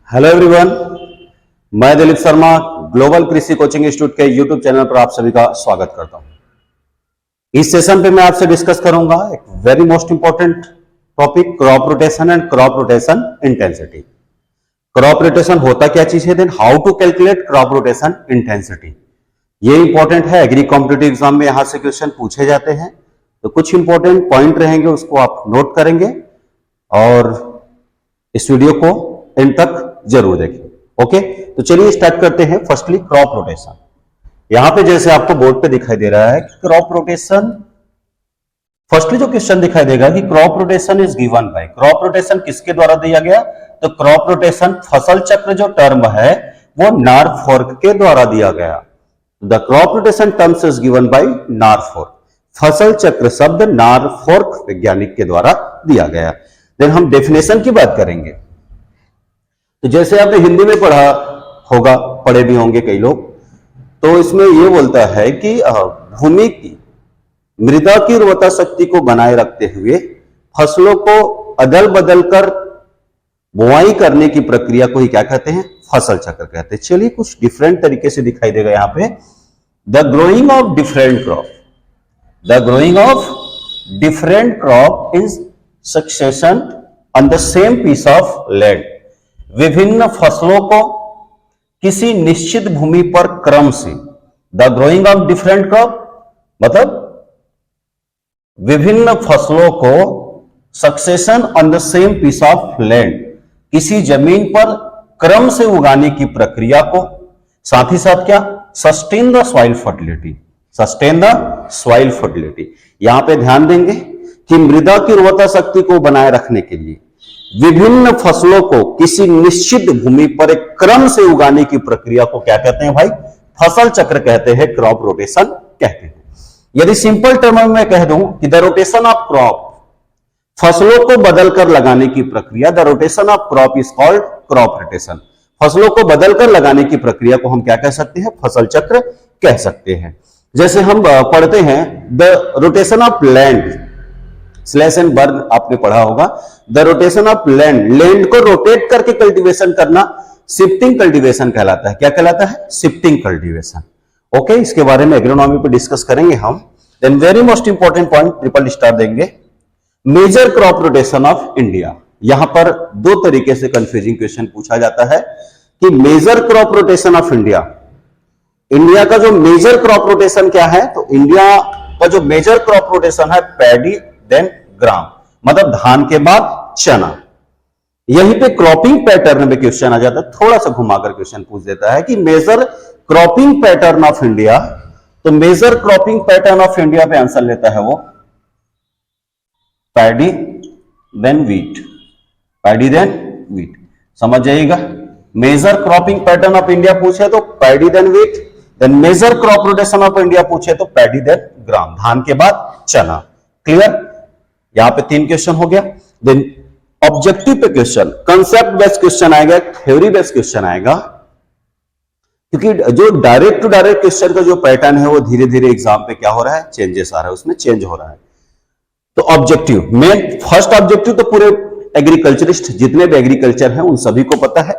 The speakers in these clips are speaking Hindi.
हेलो एवरीवन, मैं दिलीप शर्मा ग्लोबल कृषि कोचिंग इंस्टीट्यूट के यूट्यूब चैनल पर आप सभी का स्वागत करता हूं। इस सेशन पे मैं आपसे डिस्कस करूंगा एक very most important topic, crop rotation and crop rotation intensity. Crop rotation होता क्या चीज है, then how to calculate crop rotation intensity. ये इंपॉर्टेंट है, एग्री कॉम्पिटिटिव एग्जाम में यहां से क्वेश्चन पूछे जाते हैं, तो कुछ इंपॉर्टेंट पॉइंट रहेंगे उसको आप नोट करेंगे और इस वीडियो को एंड तक जरूर देखें। ओके, तो चलिए स्टार्ट करते हैं। Firstly crop rotation. यहां पे जैसे आपको बोर्ड पे दिखाई दे रहा है कि क्रॉप रोटेशन, फर्स्टली जो क्वेश्चन दिखाई देगा कि crop rotation is given bye, crop rotation किसके द्वारा दिया गया, तो क्रॉप रोटेशन फसल चक्र जो टर्म है वो नॉरफॉर्क के द्वारा दिया गया। The crop rotation terms is given by Norfolk, फसल चक्र शब्द नॉरफॉर्क वैज्ञानिक के द्वारा दिया गया। देन हम डेफिनेशन की बात करेंगे। तो जैसे आपने हिंदी में पढ़ा होगा, पढ़े भी होंगे कई लोग, तो इसमें यह बोलता है कि भूमि की मृदा की उर्वरता शक्ति को बनाए रखते हुए फसलों को अदल बदल कर बुआई करने की प्रक्रिया को ही क्या कहते हैं, फसल चक्र कहते हैं। चलिए कुछ डिफरेंट तरीके से दिखाई देगा यहां पे। The growing of different crop, the growing of different crop in succession on the same piece of land, विभिन्न फसलों को किसी निश्चित भूमि पर क्रम से, the growing of different crop मतलब विभिन्न फसलों को succession on the same piece of land, किसी जमीन पर क्रम से उगाने की प्रक्रिया को, साथ ही साथ क्या, sustain the soil fertility, sustain the soil fertility. यहां पे ध्यान देंगे कि मृदा की उर्वरता शक्ति को बनाए रखने के लिए विभिन्न फसलों को किसी निश्चित भूमि पर एक क्रम से उगाने की प्रक्रिया को क्या कहते हैं भाई, फसल चक्र कहते हैं, क्रॉप रोटेशन कहते हैं। यदि सिंपल टर्म में कह दूं कि द रोटेशन ऑफ क्रॉप, फसलों को बदलकर लगाने की प्रक्रिया, the rotation of crop is called crop rotation. फसलों को बदलकर लगाने की प्रक्रिया को हम क्या कह सकते हैं, फसल चक्र कह सकते हैं। जैसे हम पढ़ते हैं the rotation of land, slash and burn आपने पढ़ा होगा। The rotation of land, land को रोटेट करके कल्टीवेशन करना शिफ्टिंग कल्टीवेशन कहलाता है। क्या कहलाता है, शिफ्टिंग कल्टीवेशन। ओके, इसके बारे में एग्रोनॉमी पे डिस्कस करेंगे हम। Then very most important point, triple star देंगे, major crop rotation of India. यहां पर दो तरीके से कंफ्यूजिंग क्वेश्चन पूछा जाता है कि major crop rotation of India, India का जो मेजर क्रॉप रोटेशन क्या है, तो इंडिया का जो मेजर क्रॉप रोटेशन है पैडी देन ग्राम, मतलब धान के बाद चना। यहीं पे क्रॉपिंग पैटर्न में क्वेश्चन आ जाता है, थोड़ा सा घुमाकर क्वेश्चन पूछ देता है कि major cropping pattern of India, तो major cropping pattern of India पे आंसर लेता है वो paddy then wheat, paddy then wheat, समझ जाइएगा। Major cropping pattern of India पूछे तो paddy then wheat, then major crop rotation of India पूछे तो पैडी देन ग्राम, धान के बाद चना। क्लियर, यहां पे 3 क्वेश्चन हो गया। देन ऑब्जेक्टिव पे क्वेश्चन, कंसेप्ट बेस्ड क्वेश्चन आएगा, थ्योरी बेस्ड क्वेश्चन आएगा, क्योंकि जो डायरेक्ट टू डायरेक्ट क्वेश्चन का जो पैटर्न है वो धीरे धीरे एग्जाम पे क्या हो रहा है, चेंजेस आ रहा है, उसमें चेंज हो रहा है। तो ऑब्जेक्टिव, मेन फर्स्ट ऑब्जेक्टिव तो पूरे एग्रीकल्चरिस्ट जितने भी एग्रीकल्चर हैं उन सभी को पता है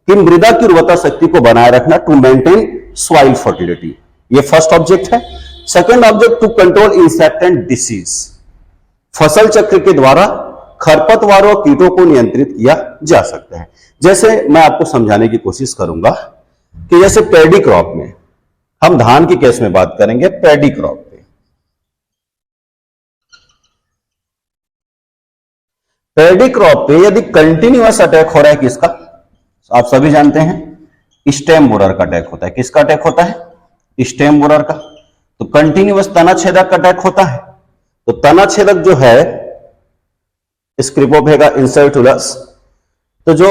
कि मृदा की उर्वरता शक्ति को बनाए रखना, टू मेंटेन सॉइल फर्टिलिटी, ये फर्स्ट ऑब्जेक्ट है। Second object, to control insect and disease, फसल चक्र के द्वारा खरपतवारों और कीटों को नियंत्रित किया जा सकता है। जैसे मैं आपको समझाने की कोशिश करूंगा कि जैसे पैडी क्रॉप में, हम धान के केस में बात करेंगे, पैडी क्रॉप पे, पैडी क्रॉप पे यदि कंटिन्यूअस अटैक हो रहा है किसका, आप सभी जानते हैं स्टेम बोरर का अटैक होता है। किसका अटैक होता है, स्टेम बोरर का। तो कंटिन्यूअस तना छेदक अटैक होता है, तो तना छेदक जो है स्क्रिपोफेगा इंसेक्टुलस, तो जो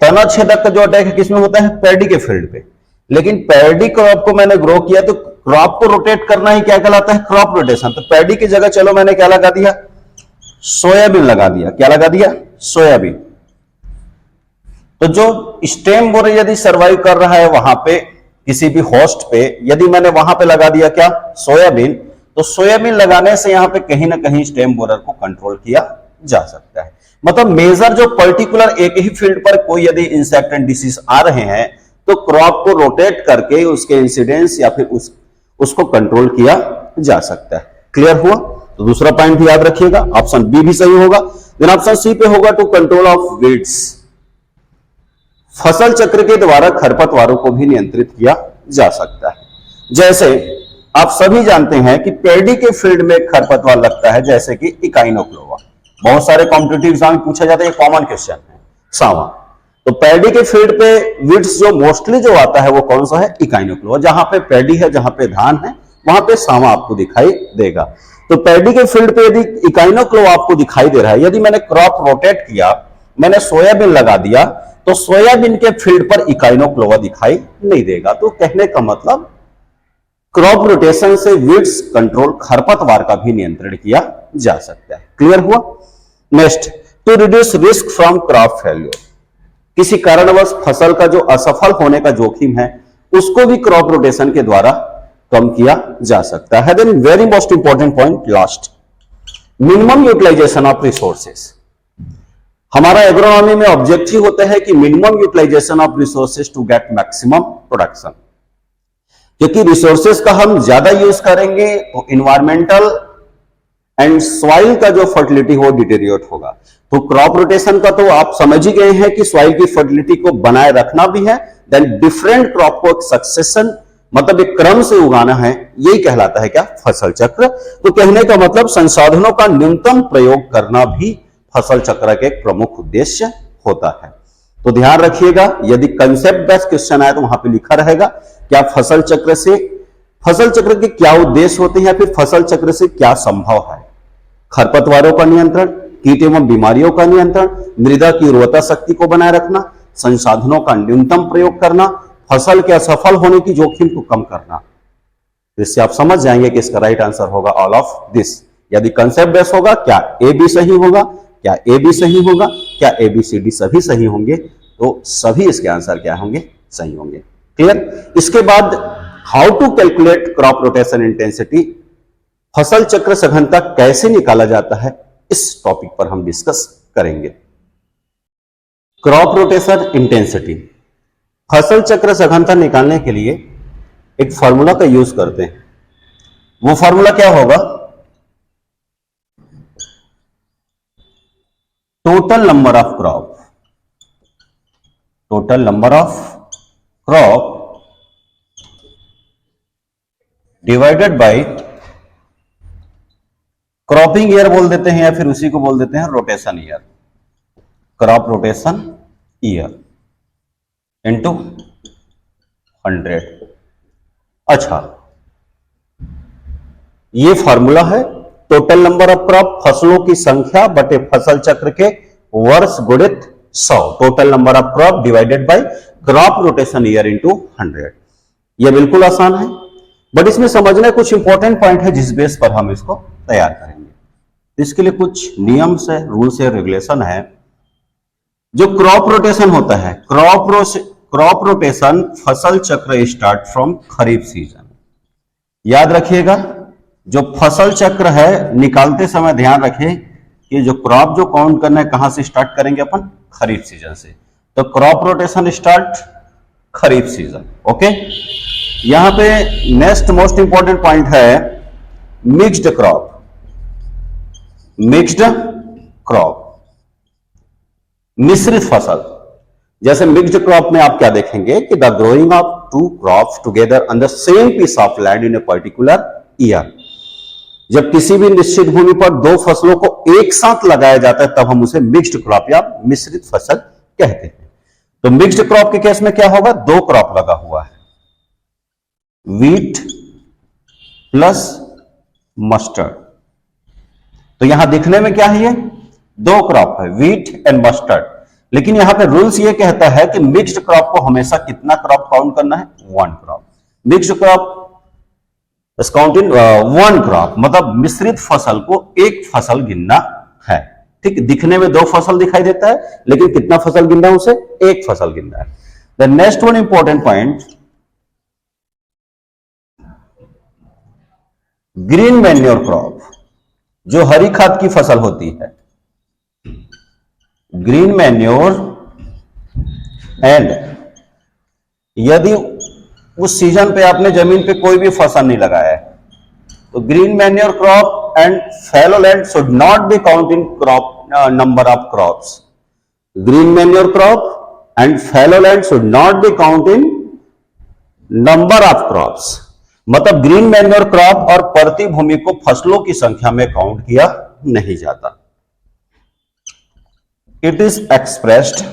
तना छेदक का जो अटैक है किसमें होता है, पैडी के फील्ड पे। लेकिन पैडी क्रॉप को मैंने ग्रो किया तो क्रॉप को रोटेट करना ही क्या कहलाता है, क्रॉप रोटेशन। तो पैडी की जगह चलो मैंने क्या लगा दिया, सोयाबीन लगा दिया। क्या लगा दिया, सोयाबीन। तो जो स्टेम बोरर यदि सर्वाइव कर रहा है वहां पे किसी भी होस्ट पे, यदि मैंने वहां पे लगा दिया क्या, सोयाबीन, तो सोयाबीन लगाने से यहां पे कहीं ना कहीं स्टेम बोरर को कंट्रोल किया जा सकता है। मतलब मेजर जो पर्टिकुलर एक ही फील्ड पर कोई यदि इंसेक्ट एंड डिसीज आ रहे हैं तो क्रॉप को रोटेट करके उसके इंसिडेंस या फिर उसको कंट्रोल किया जा सकता है। क्लियर हुआ? तो दूसरा पॉइंट भी याद रखिएगा, ऑप्शन बी भी सही होगा। देन ऑप्शन सी पे होगा टू कंट्रोल ऑफ वीड्स, फसल चक्र के द्वारा खरपतवारों को भी नियंत्रित किया जा सकता है। जैसे आप सभी जानते हैं कि पैडी के फील्ड में खरपतवार लगता है जैसे कि इकाइनोक्लोवा, बहुत सारे कॉम्पिटिटिव एग्जाम में पूछा जाता है, ये कॉमन क्वेश्चन है। सावा, तो पैडी के फील्ड पे वीड्स जो मोस्टली जो आता है वो कौन सा है? इकाइनोक्लोवा। जहां पे पैडी है, जहां पे धान है, वहां पे सावा आपको दिखाई देगा। तो पैडी के फील्ड पे यदि इकाइनोक्लोवा आपको दिखाई दे रहा है, यदि मैंने क्रॉप रोटेट किया, मैंने सोयाबीन लगा दिया, तो सोयाबीन के फील्ड पर इकाइनोक्लोवा दिखाई नहीं देगा। तो कहने का मतलब क्रॉप रोटेशन से वीड्स कंट्रोल, खरपतवार का भी नियंत्रण किया जा सकता है। क्लियर हुआ? Next, to reduce risk from crop failure, किसी कारणवश फसल का जो असफल होने का जोखिम है उसको भी क्रॉप रोटेशन के द्वारा कम किया जा सकता है। Then very most important point last, minimum utilization of resources. हमारा एग्रोनॉमी में ऑब्जेक्टिव होता है कि minimum utilization of resources to get maximum production, क्योंकि रिसोर्सेस का हम ज्यादा यूज करेंगे तो इन्वायरमेंटल एंड सॉइल का जो फर्टिलिटी हो डिटेरियोरेट होगा। तो क्रॉप रोटेशन का तो आप समझ ही गए हैं कि सॉइल की फर्टिलिटी को बनाए रखना भी है, देन डिफरेंट क्रॉप को एक सक्सेशन मतलब एक क्रम से उगाना है, यही कहलाता है क्या? फसल चक्र। तो कहने का मतलब संसाधनों का न्यूनतम प्रयोग करना भी फसल चक्र के एक प्रमुख उद्देश्य होता है। तो ध्यान रखिएगा, यदि कंसेप्ट बेस्ड क्वेश्चन आए तो वहां पे लिखा रहेगा क्या फसल चक्र के क्या उद्देश्य होते हैं या फिर फसल चक्र से क्या संभव है? खरपतवारों का नियंत्रण, कीट एवं बीमारियों का नियंत्रण, मृदा की उर्वरता शक्ति को बनाए रखना, संसाधनों का न्यूनतम प्रयोग करना, फसल के असफल होने की जोखिम को कम करना। इससे आप समझ जाएंगे कि इसका राइट आंसर होगा ऑल ऑफ दिस। यदि कंसेप्ट बेस होगा, क्या ए बी सही होगा, क्या ए बी सही होगा, क्या ए बी सी डी सभी सही होंगे, तो सभी इसके आंसर क्या होंगे? सही होंगे। क्लियर? इसके बाद how to calculate crop rotation intensity, फसल चक्र सघनता कैसे निकाला जाता है, इस टॉपिक पर हम डिस्कस करेंगे। क्रॉप रोटेशन इंटेंसिटी, फसल चक्र सघनता निकालने के लिए एक फॉर्मूला का यूज करते हैं। वो फॉर्मूला क्या होगा? Total number of crop, total number of crop divided by cropping year बोल देते हैं या फिर उसी को बोल देते हैं rotation year, crop rotation year into 100। अच्छा, ये फॉर्मूला है टोटल नंबर ऑफ क्रॉप, फसलों की संख्या बटे फसल चक्र के वर्ष गुणित 100, total number of crop divided by crop rotation year into 100। यह बिल्कुल आसान है, बट इसमें समझना कुछ इंपॉर्टेंट पॉइंट है जिस बेस पर हम इसको तैयार करेंगे। इसके लिए कुछ नियम्स है, रूल्स है, रेगुलेशन है। जो क्रॉप रोटेशन होता है, क्रॉप रोटेशन फसल चक्र स्टार्ट फ्रॉम खरीफ सीजन। याद रखिएगा, जो फसल चक्र है निकालते समय ध्यान रखें कि जो क्रॉप जो काउंट करना है कहां से स्टार्ट करेंगे अपन? खरीफ सीजन से। तो क्रॉप रोटेशन स्टार्ट खरीफ सीजन। ओके, यहां पे नेक्स्ट मोस्ट इंपॉर्टेंट पॉइंट है मिक्स्ड क्रॉप। मिक्स्ड क्रॉप, मिश्रित फसल। जैसे मिक्स्ड क्रॉप में आप क्या देखेंगे कि the growing of two crops together on the same piece of land in a particular year. जब किसी भी निश्चित भूमि पर दो फसलों को एक साथ लगाया जाता है तब हम उसे मिक्स्ड क्रॉप या मिश्रित फसल कहते हैं। तो मिक्स्ड क्रॉप के केस में क्या होगा? दो क्रॉप लगा हुआ है, वीट प्लस मस्टर्ड। तो यहां दिखने में क्या है? ये दो क्रॉप है, वीट एंड मस्टर्ड। लेकिन यहां पे रूल्स ये कहता है कि मिक्स्ड क्रॉप को हमेशा कितना क्रॉप काउंट करना है? One crop. Mixed crop count in one crop, मतलब मिश्रित फसल को एक फसल गिनना है। ठीक, दिखने में दो फसल दिखाई देता है लेकिन कितना फसल गिनना है? उसे एक फसल गिनना है। The next one important point, green manure crop, जो हरी खाद की फसल होती है, ग्रीन मैन्योर एंड यदि उस सीजन पे आपने जमीन पे कोई भी फसल नहीं लगाया है तो green manure crop and fallow land should not be count in crop number of crops. Green manure crop and fallow land should not be count in number of crops. मतलब ग्रीन मैन्योर क्रॉप और प्रति भूमि को फसलों की संख्या में काउंट किया नहीं जाता। इट इज एक्सप्रेस्ड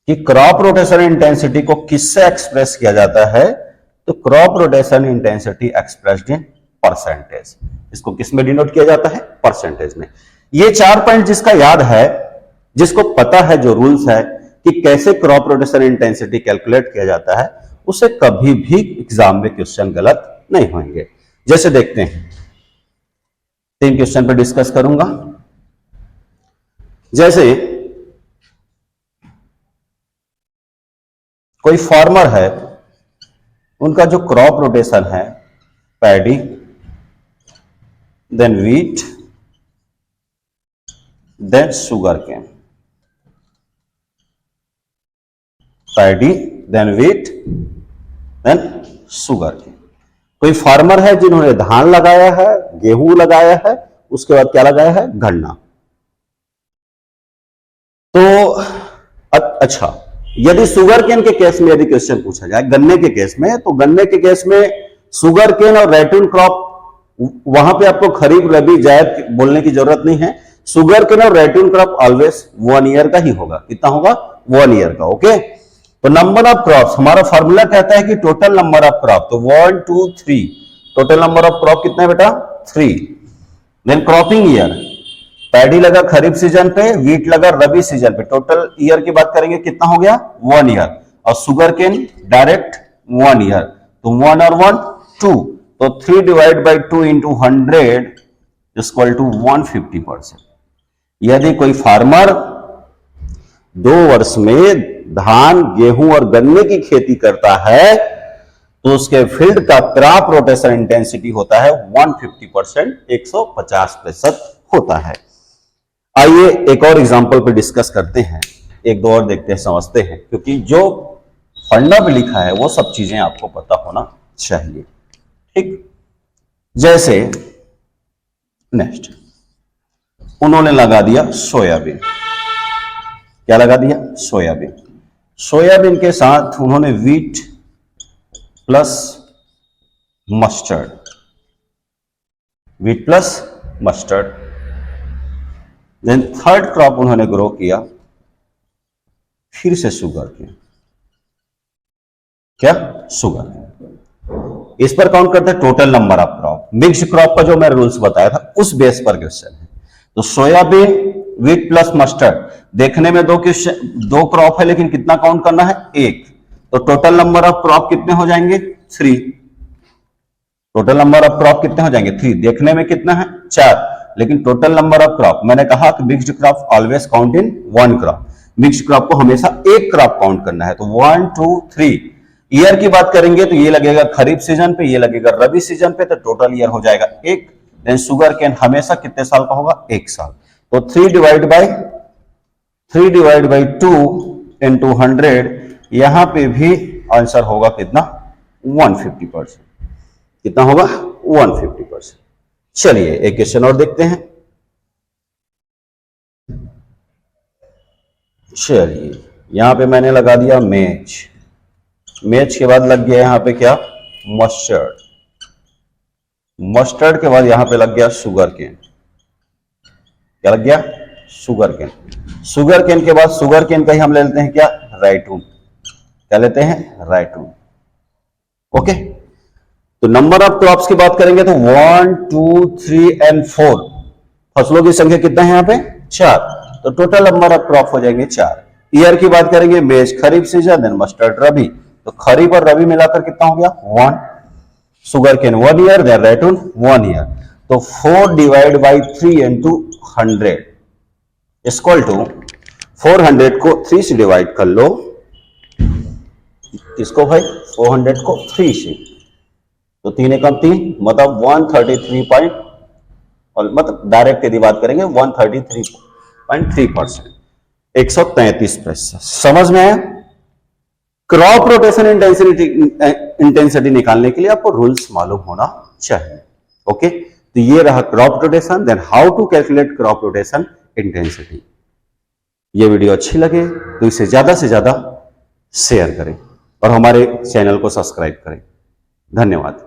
कि क्रॉप रोटेशन इंटेंसिटी को किससे एक्सप्रेस किया जाता है, तो crop rotation intensity expressed in percentage. इसको किस में डिनोट किया जाता है, परसेंटेज में। ये 4 पॉइंट जिसका याद है, जिसको पता है जो रूल्स है कि कैसे क्रॉप रोटेशन इंटेंसिटी कैलकुलेट किया जाता है, उसे कभी भी एग्जाम में क्वेश्चन गलत नहीं होंगे। जैसे देखते हैं 3 क्वेश्चन पर डिस्कस करूंगा। जैसे कोई फार्मर है, उनका जो क्रॉप रोटेशन है paddy then wheat then sugarcane, paddy then wheat then sugarcane. कोई फार्मर है जिन्होंने धान लगाया है, गेहूं लगाया है, उसके बाद क्या लगाया है, गन्ना। तो अच्छा, यदि शुगर केन के केस में यदि क्वेश्चन पूछा जाए, गन्ने के केस में, तो गन्ने के केस में शुगर केन और रैटून क्रॉप, वहां पे आपको खरीफ रबी जायद बोलने की जरूरत नहीं है। शुगर केन और रैटून क्रॉप ऑलवेज 1 ईयर का ही होगा। कितना होगा, 1 ईयर का। ओके, तो नंबर ऑफ क्रॉप्स, हमारा फॉर्मूला कहता है कि टोटल नंबर ऑफ क्रॉप, तो 1 2 3, टोटल नंबर ऑफ क्रॉप कितना है बेटा, 3। देन क्रॉपिंग ईयर, पैडी लगा खरीफ सीजन पे, व्हीट लगा रबी सीजन पे, टोटल ईयर की बात करेंगे कितना हो गया, 1 ईयर। और शुगर केन डायरेक्ट 1 ईयर, तो 1 और 1 2, तो 3 divide by 2 into 100 equal to 150%। यदि कोई फार्मर 2 वर्ष में धान, गेहूं और गन्ने की खेती करता है तो उसके फील्ड का क्रॉप रोटेशन इंटेंसिटी होता है 150%, 150% होता है। आइए एक और एग्जांपल पे डिस्कस करते हैं, 1-2 और देखते हैं, समझते हैं, क्योंकि जो फंडा में लिखा है वो सब चीजें आपको पता होना चाहिए। ठीक, जैसे नेक्स्ट उन्होंने लगा दिया सोयाबीन। क्या लगा दिया, सोयाबीन। सोयाबीन के साथ उन्होंने wheat plus mustard, wheat plus mustard. Then third crop उन्होंने ग्रो किया, फिर से शुगर केन। क्या, शुगर केन। इस पर काउंट करते हैं total number of crop. Mixed crop का जो मैं रूल्स बताया था उस बेस पर क्वेश्चन है। तो सोयाबीन, व्हीट प्लस मस्टर्ड, देखने में 2 क्रॉप है, लेकिन कितना काउंट करना है, 1। तो टोटल नंबर ऑफ क्रॉप कितने हो जाएंगे, 3। टोटल नंबर ऑफ क्रॉप कितने हो जाएंगे, 3। देखने में कितना है, 4, लेकिन टोटल नंबर ऑफ क्रॉप, मैंने कहा कि mixed crop always count in 1 crop. Mixed crop को हमेशा 1 क्रॉप काउंट करना है। तो 1 2 3। ईयर की बात करेंगे तो ये लगेगा खरीफ सीजन पे, ये लगेगा रबी सीजन पे, तो टोटल ईयर हो जाएगा 1। देन शुगर केन हमेशा कितने साल का होगा, 1 साल। तो 3 डिवाइड बाई 2 इंटू 100, यहां पे भी आंसर होगा कितना, 150%। कितना होगा, 150%। चलिए एक क्वेश्चन और देखते हैं। चलिए यहां पे मैंने लगा दिया मैच, मैच के बाद लग गया यहां पे क्या, मस्टर्ड, मस्टर्ड के बाद यहां पे लग गया शुगर केन। क्या लग गया, शुगर केन। शुगर केन के बाद शुगर केन का ही हम ले लेते हैं क्या, राइटून। क्या लेते हैं, राइटून। ओके, तो नंबर ऑफ क्रॉप्स की बात करेंगे तो 1 2 3 एंड 4, फसलों की संख्या कितना है यहाँ पे, 4। तो टोटल नंबर ऑफ क्रॉप हो जाएंगे 4। ईयर की बात करेंगे, maize kharif season, then mustard rabi, तो खरीफ और रबी मिलाकर कितना हो गया, 1। Sugar cane 1 year, then ratoon 1 year. तो 4 divide by 3 into 100 equal to 400 को 3 से डिवाइड कर लो, किसको भाई, 400 को 3 से, तो 3 एकम 3, मतलब 133 और मतलब डायरेक्ट यदि बात करेंगे 133.3%, 133%। समझ में आया? क्रॉप रोटेशन इंटेंसिटी निकालने के लिए आपको रूल्स मालूम होना चाहिए। ओके, तो ये रहा crop rotation. Then how to calculate crop rotation intensity. ये वीडियो अच्छी लगे तो इसे ज्यादा से ज्यादा शेयर करें और हमारे चैनल को सब्सक्राइब करें। धन्यवाद।